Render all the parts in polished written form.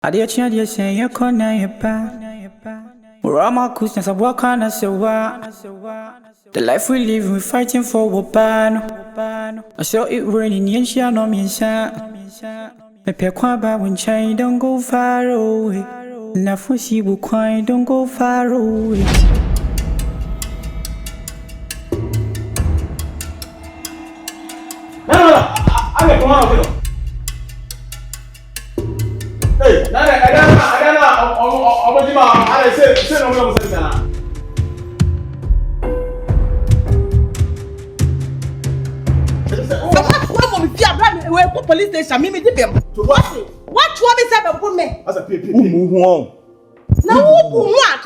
I did change your saying you corner your back. We're all my Christians, I walk on a Serwaa. The life we live, we're fighting for what ban. I saw it raining, and she no me sa. Me pe kwaba when chain don't go far away. Na fusi bu kwai don't go far away. Hey, I don't know. I say no more sense. We police station. Me di bem. What you me say be me? As a people. Who on? Na who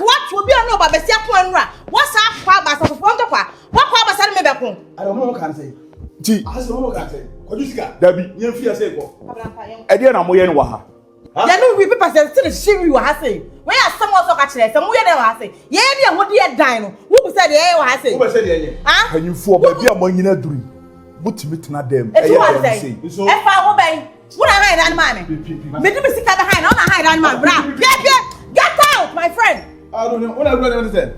what we be no ba be sia ko anura. What's up kwa ba so fo ntokwa. What kwa ba sare me be ko. I don't know what can say. Ti. I don't know what can say. Kodusika. Dabi, yen fi ase ko. E dey na mo ye no wa ha. Ya no we people say still shiri wa ha say. When ya someone so ka kire say mo ye na wa ha say. Ye dey ho dey dan no. Who be say dey wa ha say? Who be say dey ye? Ah? Hanyufo ba bi a mo nyina duru. Mutimi tena dem. E say. So. E fa wo ben. Who na hide that man? Me di me sika behind. No na hide that man, bra. Get out, my friend. I don't know. What I go say?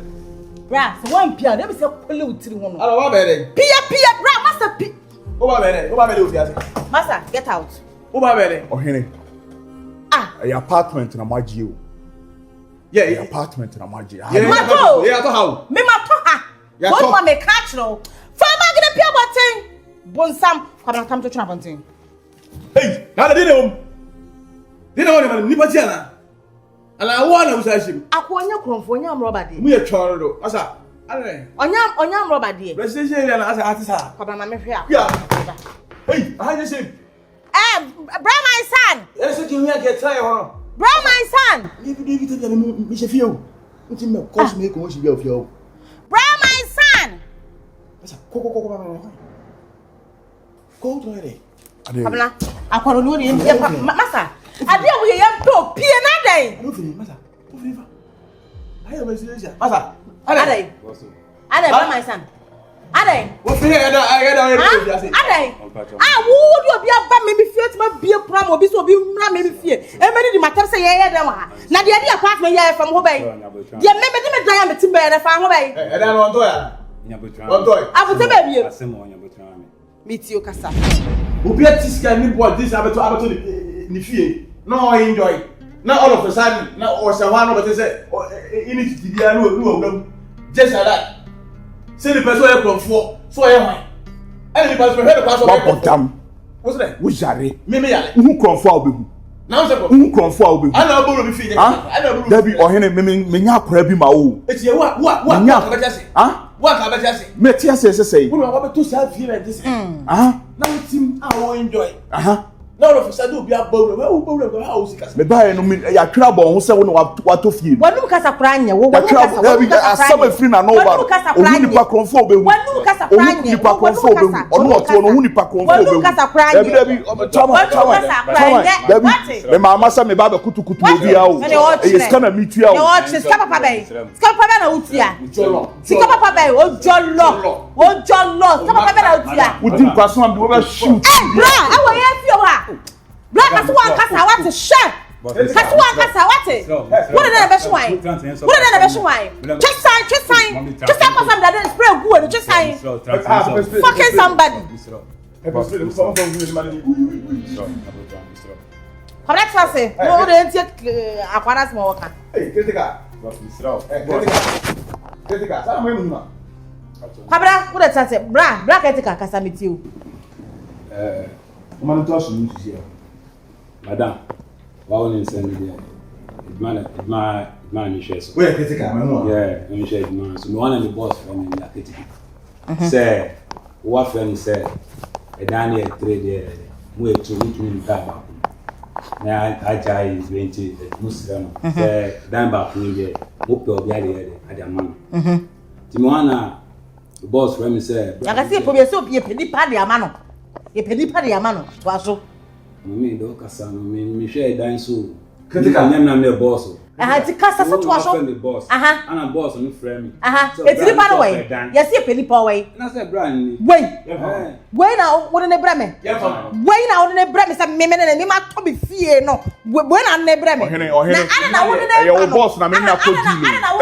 Bra, so one pia, dem say pole utiri ho no. Ala wa be dey. Pia, bra, master pi. O ba be dey. O ba be dey ofi ase. Master, get out. O ba be dey. Ohene. Ah. A apartment na maji o. Yeah, apartment na maji. Yeah, to how? Me ma to ha. What ma me catch no. Farmer gonna pia botin. Bonsam, come to try bontin. Hey, na dey home. Dey no ni pa ti ana. Ala wo na usashim. Akua nya kromfo nya amroba de. Mu ye tworo do. Asa. Ade. Onya amroba de. Residential area na asa atisa. Kwaba ma me hwe a. Yeah. Hey, how you say? Bra my son. Yes, you can get tired ho. Bra my son. If you dey tell me she feel. Nti me cause me ko she be of you. Bra my son. Asa Go to it. Kabla. Akwaro no ni masa. Ade wo ye mpo pie na dai. No fini masa. Go fini fa. Ayo me silesia. Masa. Ade. Ade bra my son. Ade. Wo fini I get Ade. Wo do obi aba me fie ti ma bie pram obi so obi mra me fie. E me di matter say ye dem ha. Na de ade apartment ye fam ho bai. Ye me di me dan ya me tim bai na fa ho bai. E dan on to ya. On to. Abute ba bie. Asemo on yabotran me. Meet you kasa. Obi atiska ni boy this abeto ni fie. No enjoy. Now all of a sudden now or Serwaa no but say in it ti bia no just like that. Say the person e from so e hwan. And the person head the person What bottom? What's that? Wo jare. Me yale. Who kromfo a obehu? Now say Who kromfo a obehu? ana bolo bi fie. Ana Dabi ohene me nya akora bi ma wo. Eti what ka beja say? Ah? What ka beja say? Me tia say. Who wa be to self feel like this? Ah? Now team I will enjoy. Aha. Now all of a sudden be a bolo. Where bolo go how see kasa. Me ba no me ya twira bo ho se wo no wa to fie. Wanu kasa pranye wo wanu kasa. Dabi asama free na no ba. Ohu ni pa kromfo obehu. Wanu kasa pranye. Ohu ni pa kromfo obehu. Onu oto no hu ni pa kromfo obehu. Wanu kasa pranye. Dabi Dabi me mama sa me ba be kutukutu obi a o. E ska na mitu a o. Yo ska papa bai. Ska papa na utia. Ska papa bai o jollo. Ska papa na utia. Wo dim kwaso am de wo ba shoot. Bra, awo ye fio ha. Bra kasa what share. Kasa what? What na be shwai? What na be shwai? Just sign. Just pass am that spray good. Just sign. Fucking somebody. Come let's say. No dey enti akwara small worker. Hey, critica. Critica. Sa mo emu ma. Kabra, what dey say? Bra critica kasa meti o. O man to aso ni tisi. Madam, why won't send me there? It ni share so. Where critica me mo? Yeah, ni share man. So me one the boss from me critica. Say, what friend say, e dan e trade there. Mo e to me ka ba. Na ajai is 20 Muslim. Say dan ba ni there. Mo pe obi ade man. Ti me one the boss friend me say. Ya ka see problem so ye pedi pa de amano. Ye pedi pa de amano. To aso. Me do kasa no me share dan so. Critica nyam na me boss. Ti kasa so to aso. Ana boss no frame me. Eti ni pa no way. Yes e peli pa way. Na say brand ni. Wey na wo ne bra me. Wey na wo ne bra me say me ma to be fie no. Wey na ne bra me. Ohene. Na wo ne e wo boss na me na ko di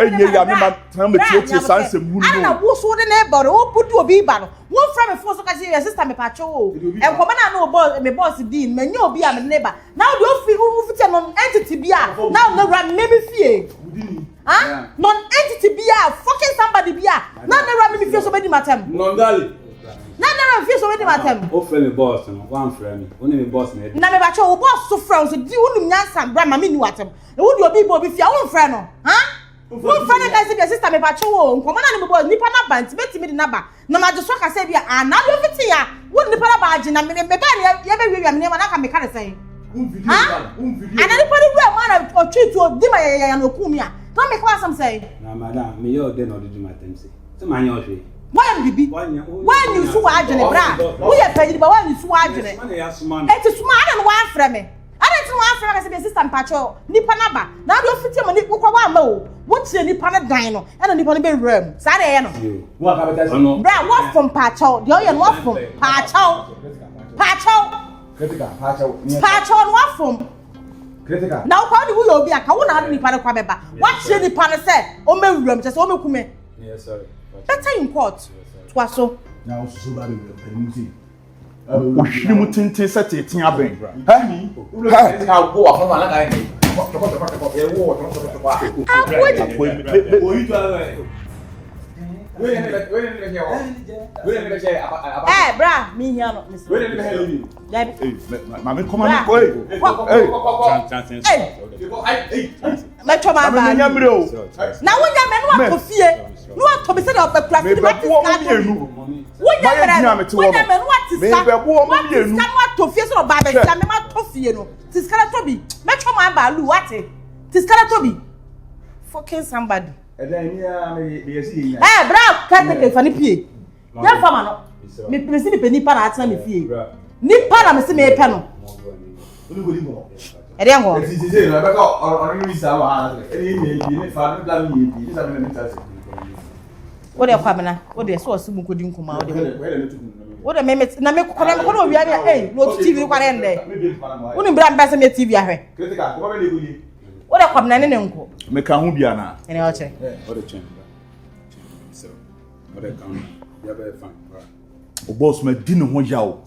enye ya me ma tan me tie sanse mu no. Ana wo so de ne body wo putu obi ba no. Wo fra me fo so ka say your sister me pa cho. Enko na no boss me boss di me nya obi a me neighbor. Now the office non entity bia. Now no run me fie. Non entity bia fucking somebody bia. Now no run me fie so be di matem. Non dali. Na fie so be di matem. O frame me boss no, go am frame me. Oni me boss na. Na me ba cho wo boss so friend so di wonu nyansa bra ma me ni watem. E wo di obi fie wo friend no. Wo friend ka say your sister me ba cho wo. Nkomo na me boss nipa na ba ntime me di na ba. Na ma so ka say bia na do fiti ya. Wo nipa na ba agi na me ba ya be wi me na ka me ka de say. Video. Another party man or treat to Dima and Okumia. Don't make what some say. Na madam, me yo dey no do my time say. Say man yo hwe. Why bibi? Why you so agene bra? Who you pay but why you so agene? Man ya suman. Et is man and one frame me. I don't want frame say sister pacho. Nipa na ba. Na do fit am ni kwa wa ma o. What say nipa na dan no. E na nipa na be room. Sa de no. What ka better say? Bra what from pacho. The oil what from pacho. Pacho. Critical, Pacho what from? Critical. Now how do we obi aka wo na ade nipa na kwa beba. What say nipa na say o me room just o me kume. Yes, sorry. Better in court. To aso. Now so bad we musi. Ohwiri mu tintin se tetin aben. Critical go afọ ma na ka ni. E wo bra, me here no. Mama come on boy. Me choma ba. Na wonya me no akofie. No akobi se da obakura fi ma ti ska. Wonya me no ati ska. Me ska no atofie so ba be ska me ma tofie no. Ti ska na tobi. Me choma ba lu wate. Ti ska na tobi. Fucking somebody. Bra, can't take a funny pie. Ya fama no. Me presi ni peni pa na atena me fie. Ni pa na me se me pe no. E dey ngo. Say no, be ka on ni sa wa ha. E ni fa no plan ni bi. Ni sa me na tase. Wo dey kwa me na. Wo dey so osu mu kodi nkuma wo dey. Wo dey me na me kokora me kono owi ani no TV kwa nde. Wo ni bra mba se me TV ahwe. Critical, ko ba le go yi. Wo dey kwa me na ne nko. Me ka hu bia na. Ene o che. What a change. So, what a count. You better fine. O boss me di ne ho yawo.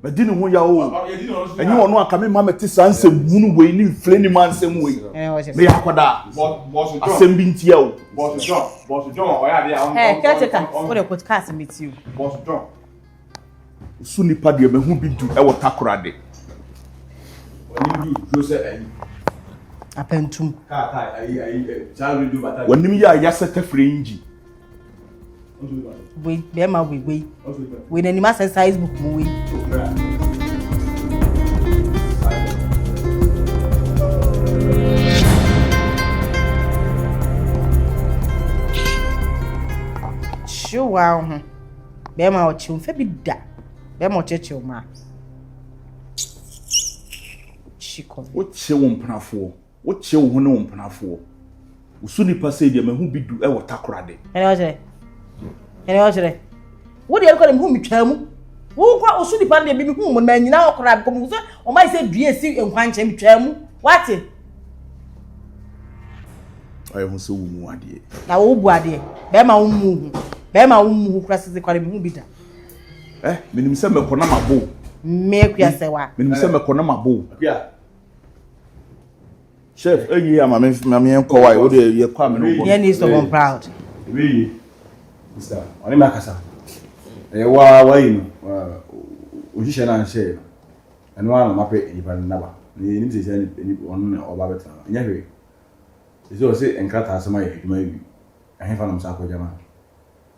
Me di ne ho yawo. Enyi wono aka me ma meti sanse munu we ni mfle ni mansem we. Me yakoda. Boss Asem bi ntia o. Boss John, o ya dey caretaker. Wo dey put cars meet you. Boss John. Su nipa de me hu bi du e wo takora de. Oni bi do say ayi. Apentum. Ayi, child do bata. Wanim ya yasete frenji. We be ma we. We na nima size book mu we. Serwaa ho. Be ma o chiumfa bi da. Be ma o chechiuma. Chiko. Wo che wo mpanafo. Wo che wo ne wo mpanafo. Usu nipa se de me hu bi du e wo takora de. Ene o chere. Wo de ko dem hu mitwa mu. Wo kwa usu nipa de bi hu mo na nyina okora ko mu so o mai se due si enkwanche mitwa mu. What? Ayo hu se wo mu ade. Na wo bu ade. Be ma wo mu hu. Be ma wo mu hu kra se kware bi hu bi da. Menim se me kona mabo. Me akua sewa. Menim se me kona mabo. Akua. Chef, ya mama enko why wo de ye kwa me no bo. You need to be proud. We Mr. Oni makasa. Wa yi no. Ojise na nse. Eno ana mape nipa na ba. Ni ni se ni onu na oba beta. Nya hwe. Eso se enkrata asema ye adwuma yi. Ahefa na msa akwa ma.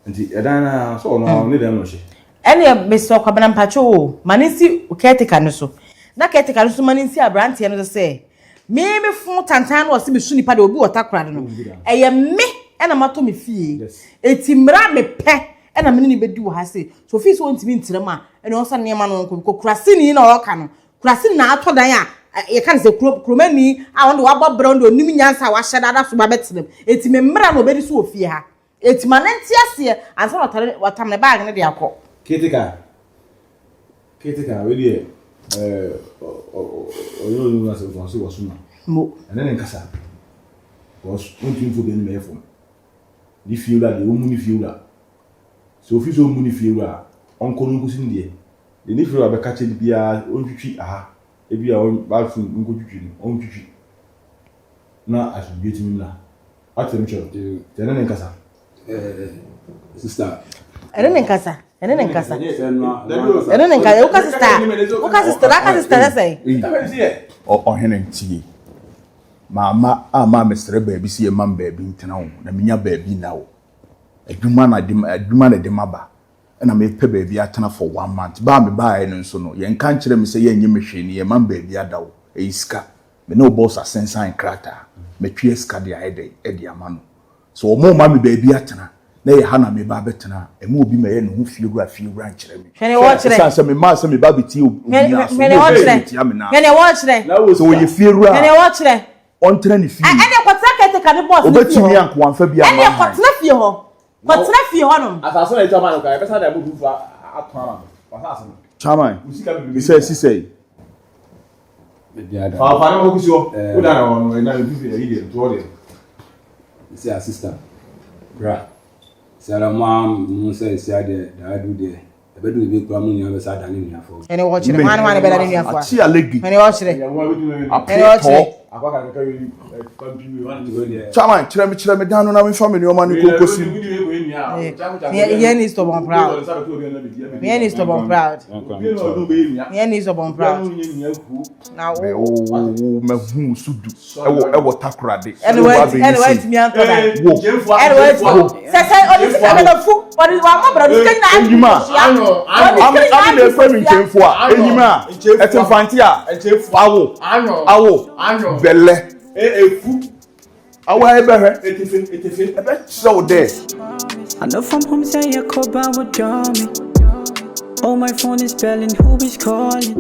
Nti edana so no ni dem no hye. Ene Mr. Kwabena mpacho manisi caretaker no so. Na caretaker no so manisi abrante no say. Me fun tantan no se me su nipa de obi otakora no. Eye me ena mato me fie. Eti mra me pe ena me ni bedi wo ha se. So fie so ntimi ntirema ena osa ne ma no ko kurasini na oka no. Kurasini na ato dan you can say kromani I want to abo brown do nim nyansa wa hyeda da so ba betem eti me mmra no be so ofie ha eti manenti ase ansa watam ne bag ne de akọ Ketika we dey oyo no na so was na mo and then nkasa was untin for dem me fo di fiura de omu ni fiura so fi so omu ni fiura onko no kusi ndie de ni fiura be ka che bia ontwitwi aha e bia on ba fu nko twitwi no ontwitwi na asubeti mi na atem cho de then nkasa sister ene nkasa uka sister aka sister say ohene ntie mama ama mestre baabi sie mam baabi ntena ho na menya baabi na wo adwuma na de maba na me pe baabi atena for 1 month ba me ba no nso no ye nka nkire me se ye nye mehwe ni ye mam baabi adawo iska me no boss asensan krata me twie iska de aide e amano so o mo ma me baabi atena na ye hana me ba betena e mo obi me ye no ho fiewura nkire me hene wo kire sanse me ma se me ba beti obi hene wo kire so ye fiewura hene wo kire on train ni fie ene kwatra kete ka ne boss obetimi anko anfa bia ene kwatra fie ho no asase na ita man ka e pesa na mo du fa atwana asase no chairman we say say fa na mo kusi o o da na o na du fi e dey to o dey say assistant bra sara mam say ade da do there e be do be kwa mu nya be sa da ni nya fo ene wo kire man be da ni nya fo ati alegi ene wo kire ya mo bi ene wo kire akwa ka ka yi pampi we want to go there chairman kire me dan no na me family o ma ni kokosi ye ni stubborn proud ye ni stubborn proud now me hu sudu e wo takrade anyway it me anto da anyway say only say me no fu but wa mo bro this na enyima am le fami Gyamfua enyima etimfanti a awo belle efu awa ebehwe etefe ebe so there I know from home say you call back with me. Oh, my phone is belling, who is calling?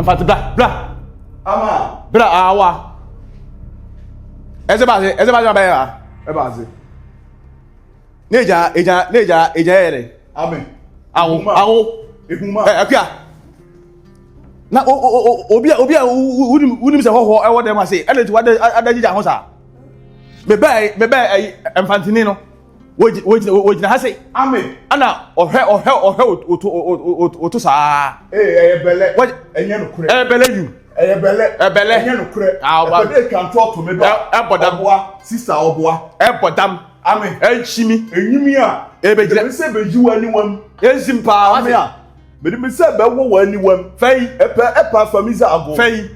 In fact, blah. ama Blah, awa. Ezebazi abaya. ebazi Neja ere. amen Awo. ehuma Akua. Na obi unim se hoho e wo dem ase. Ele ti adagija ho sa. Me bai emfantini no. Wojina ha sei. amen Ana ohwe oto sa. belle enye no kure Bele you. belle enye no kure e kan talk to me do Ebodam. sister oboa Ebodam. amen Enchimi. enyimi a Ebejire. me se beji wani wam Enzim pa. amen a me se be wo wani wam Fei. epa famiza ago Fei.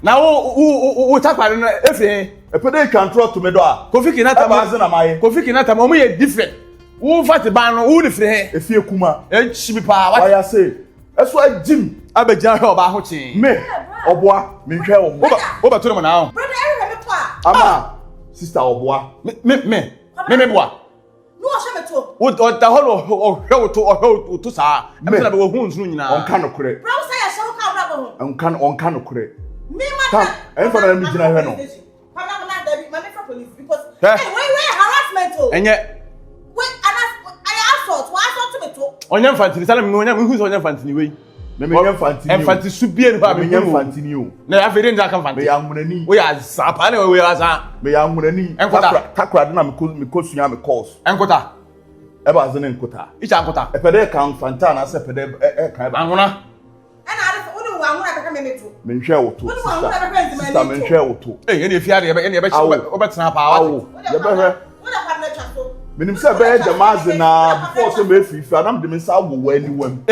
Na wo takpare no efe. epede kan talk to me do a Kofi Kinata ebazi na maye Kofi Kinata mo ye different. Wo fati ban no wo ni frɛ he. efie kuma Enchimi pa. What? waya say eso ajim Abejira hwe oba ho chi. me oboa me hwe wo Oba to no na. brother every me pa ama sister oboa Me boa. no o she me to Wo ta ho hwe to sa. E me na be wo hu nsunu nyina. onka no kure bro say ya show ka bra bo onka no kure Me Come, and for them, you know, police because wait, harassment. And yet, wait, I assault. Why assault me too? on your fancy, tell me who's on your fancy way. And fancy should be in fancy you. Now, I didn't come fancy. We are Sapana, we are me young money, and Takra, me coach you am course. And Kota. Ever as an Kota. It's Ankota. A pede count Fantana, as a pede Angona. And I don't want to come in to. Menshell to. Sister Menshell to. Hey, if you had any about snap out. Menim say be the mazina before so be free and am the me say go wani wam.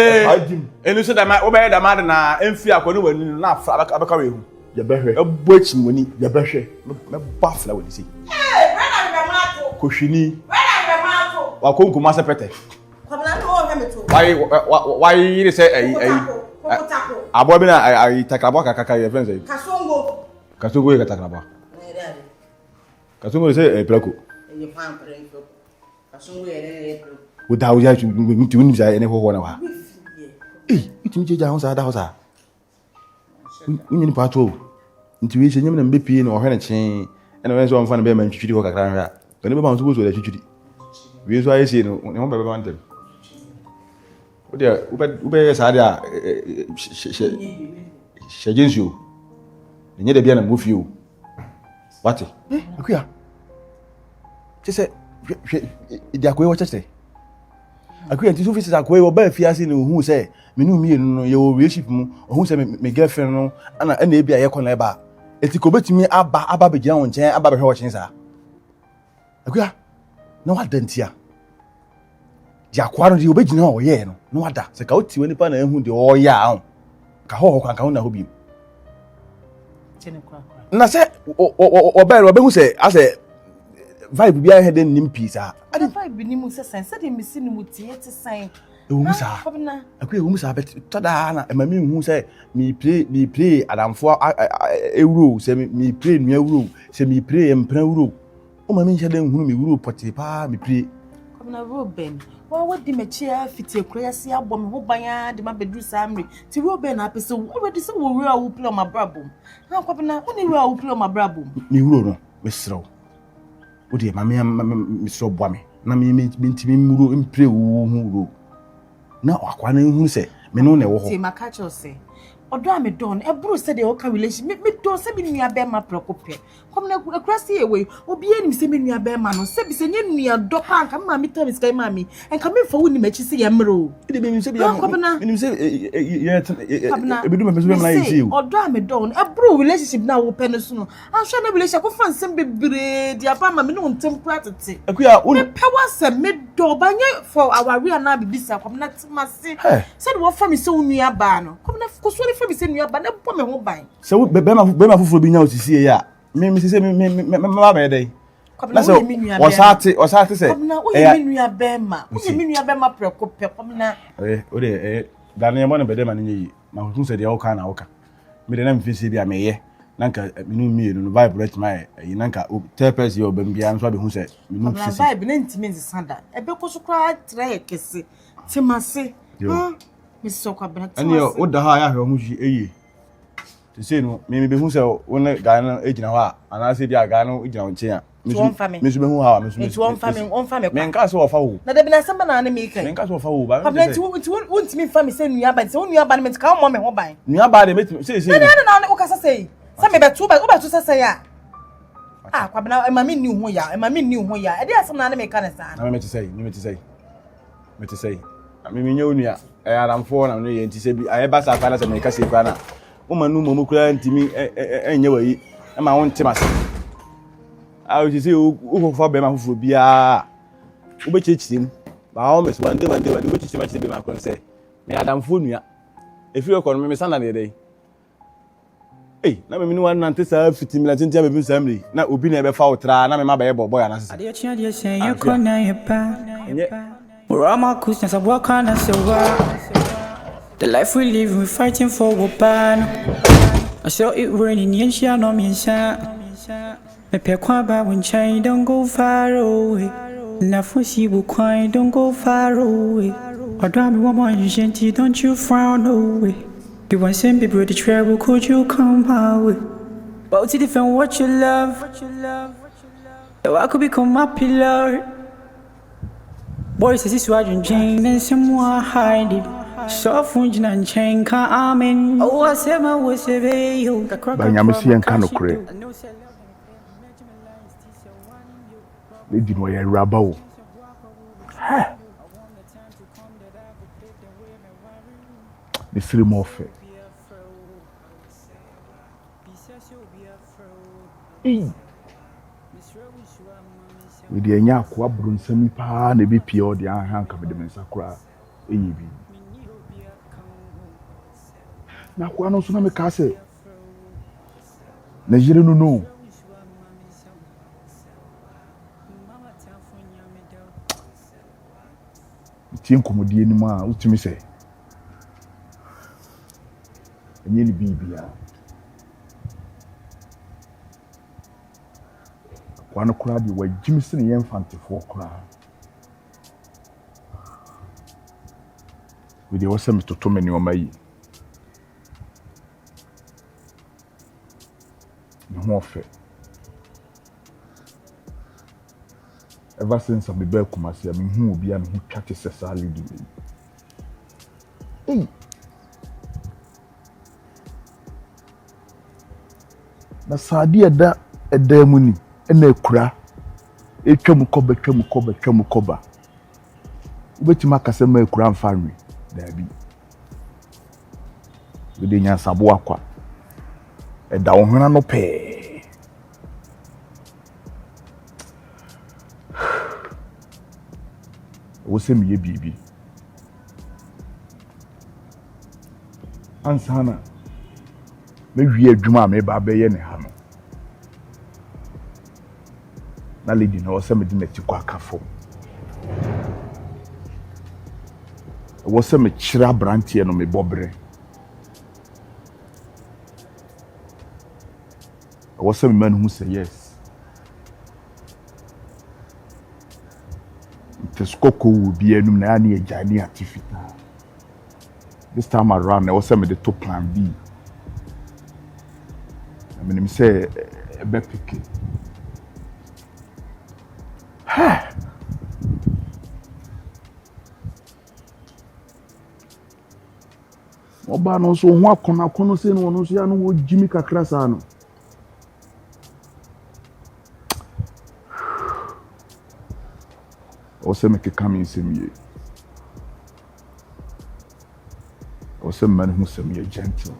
Enu so da ma obey da ma na emfi akonu wani na abaka we hu. Ye be hwe. Ebuachim wani Ye be hwe. me bafla wani si. Hey, brother be mato. Kohwini. Brother be mato. Wa konku ma se pete. Kwabna no o heme to. Why you say Kokotako. Abo bi na ai takrabo kakaka ye friends. Kasongo. Kasongo ye takrabo. Kasongo say plako. You pan praying for. Kasongo ye Without ya to win say any ho na wa. Eh, itimi jeja ho sa da ho sa. Unyi ni pato. Nti we nyem na mbepie na ohwe na chen. Ena we so amfa na be ma ntwitwiri ho kakra hwa. Bani be ba so so da twitwiri. We so ayi se no, ne ho be ba ntem. Ube sa dia shejensu. Nye de bia na mbufi o. Wate? Akua. Chese idi akoe wo chese. Akua nti so fi se akoe wo ba fiase ne ohu se menu mi no ye wo relationship mu ohu se me girlfriend no ana e bia ye kona e ba. Eti ko betimi aba be gina won chen aba be hwe wo chen sa. Akua na wa dantia. Ya kwaro di obegina o ye no no wada se ka oti wani pa na ehu de o ya ahun ka ho kwan ka ho na ho bi na se o be hu se ase vibe bia he den nim pizza ade vibe ni mu se sen se de misi ni mu tie te sen e wo musa akwa e wo musa bet tada na e ma mi hu se mi play adamfo euro se mi play nu euro se mi play empra euro o ma mi nche den hu mi euro poti pa mi play na Ruben wa di mechia fiti ekura si abom ho banya de ma bedru samre ti Ruben na pese already se wo wura wo play ma brabom ha kwabena oni wura wo play ma brabom mi wuro no we srew wo de ma mi so boa me na mi ntimi muro impre wo hu ro na akwa na hu se me no na wo ho ti makacho se odo am don e buru se de o ka relation me do se bi nua be ma prekope kom na ekura se ewe obi enim se me nua be ma no se bi se nye nua do pa nka ma mi tell sky ma mi enka me fa woni machi se ye mro de be mi se bi ya enim se e bi do me so be na yi odo am don e buru relationship na wo pe no so no anhwe na relationship ko fa nsem bebre dia pa ma me no ntem kura tete akuya me pe wa se me do ba nye for our real na bi bisa kom na timase se de wo fa mi se nua ba no kom na ko so bi se nua ba na bo me ho ban se wo be ma fufuro bi nya osisi ya me se me ba be dey na so osate se komna o ye me nua be ma o ye me nua be ma preko pe komna o de dane mo na be dey ma nyi ma hu se de o ka na o ka me de na mfi se bia me ye nanka minu mi no vibrate my yi nanka therapist yo be bia nso be hu se minu fi se vibe na ntimi nzisanda ebe ko so kra tre kese timase me so kwa bra timase ani o da ha ya hwe hu ji eye te se no me be hu se wona ga na ejina ho a ana se bia ga no ejina nche a me so be hu ha me so on fame me nka so ofa wo na de bi na samba na me kai me nka so ofa wo ba me ti wontimi fame se nua ba se nua ba na me ka mo me ho ban nua ba de me se na o kasa sei se me betu sese ya kwa bna ma me ni hu ya e dey asem na me ka na sa na me ti sei me nya onua aramfo na no ye nti se bi aye ba sa kwa na se me ka se kwa na o ma nu mo kura ntimi enye wayi e ma won timase a o ti se o fa be ma fufuro bia o be chechirim ba o me so ande o be chechirim be ma kon se me adamfo nua efiri ko no me sanda ne dey na me wan nante sa fiti mi la tintia be samri na obi na be fa otra na me ma be bobo ya na sese ade chia de sen ye kona ye pa Rama kusna sabwa kana Serwaa. The life we live, we fighting for wopano. I saw it raining, yensha no minsha. Me pe kwaba when chai don't go far away. Na fusi bu kwai don't go far away. Odami woman you genti don't you frown away. You want send people with the trouble, could you come my way? But to defend what you love, so I could become my pillar. Boys, this is what you're doing, and someone hide it. So function and chain can't amen. Oh, I said my was a veil. Banyamisi and Kanokre. Lady no ya rabao. Ha. The film of it. With the Akua brun semi pa na be pure the hand come the mensakura. Eyibi. Na Akua no so na me ka say. Na jire no. Tie nkomodi anim a utimi say. Enye ni bibia. One crowd you were Jimson and Yemfanti for crowd. With the awesome to too many on my no fair. Ever since I've been back, I mean, who will be and who catches a salad. Na Sadia da a demoni. Ene kura etwam koba ubetima kasema ekura mfanwe dabi we de nyansabo akwa eda ohuna no pe wo se miye bibi ansana me wie adwuma me ba be ye ne ha no na lady no se me di meti kwa kafo wo se me chira brantie no me bobre wo se me man who say yes teskoko wo bi enum na ya jani atifita this time around wo se me the top plan B I mean me say e be pick Oba no so ho akona kono se no no so ya no wo jimi kakra sa no o se me ke kami se mi o se man hu se mi gentle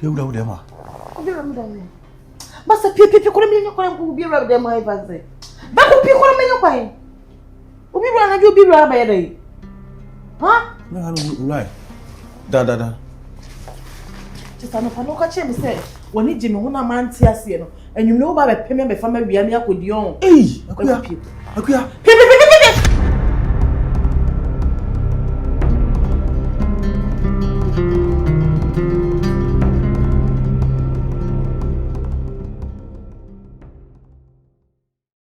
Piura o dema. Basta pipi kwa mimi nyoko na ubira dema ivanze. Ba ku pi kwa mimi nyoko yi. Ubira na jo ubira ba yedai. Ha? No, right. Da. Just ano pa no ka che me say, woni Jimmy ho na manti ase no. And you know about a payment by family, we are near with young. Hey, Akua. Pay